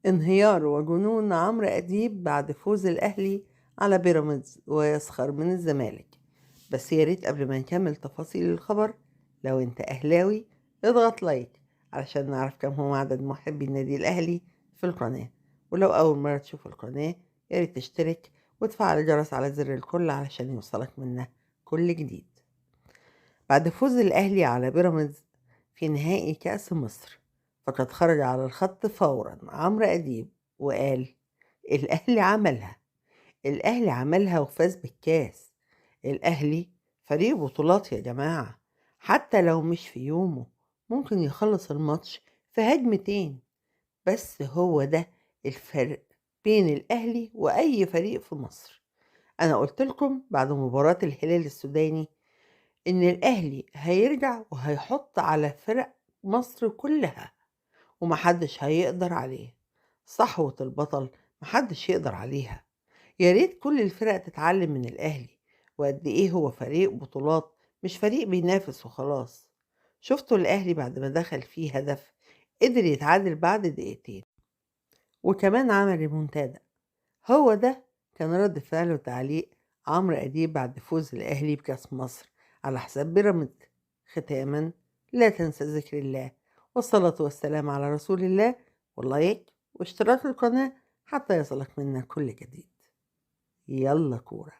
انهيار وجنون عمرو أديب بعد فوز الأهلي على بيراميدز ويسخر من الزمالك. بس يا ريت قبل ما نكمل تفاصيل الخبر، لو انت أهلاوي اضغط لايك علشان نعرف كم هو عدد محبي النادي الأهلي في القناة. ولو أول مرة تشوف القناة يا ريت تشترك وتفعل الجرس على زر الكل علشان يوصلك منا كل جديد. بعد فوز الأهلي على بيراميدز في نهائي كأس مصر، فقد خرج على الخط فورا عمرو أديب وقال: الأهلي عملها، الأهلي عملها وفاز بالكاس. الأهلي فريق بطولات يا جماعة، حتى لو مش في يومه ممكن يخلص الماتش في هجمتين. بس هو ده الفرق بين الأهلي وأي فريق في مصر. أنا قلت لكم بعد مباراة الهلال السوداني إن الأهلي هيرجع وهيحط على فرق مصر كلها ومحدش هيقدر عليه. صحوة البطل محدش يقدر عليها. يا ريت كل الفرق تتعلم من الأهلي وقد إيه هو فريق بطولات، مش فريق بينافس وخلاص. شفتوا الأهلي بعد ما دخل فيه هدف قدر يتعادل بعد دقيقتين وكمان عمل ريمونتادا. هو ده كان رد فعل وتعليق عمرو أديب بعد فوز الأهلي بكأس مصر على حساب بيراميدز. ختاما، لا تنسى ذكر الله والصلاة والسلام على رسول الله واللايك واشتراك القناة حتى يصلك منا كل جديد. يلا كورة.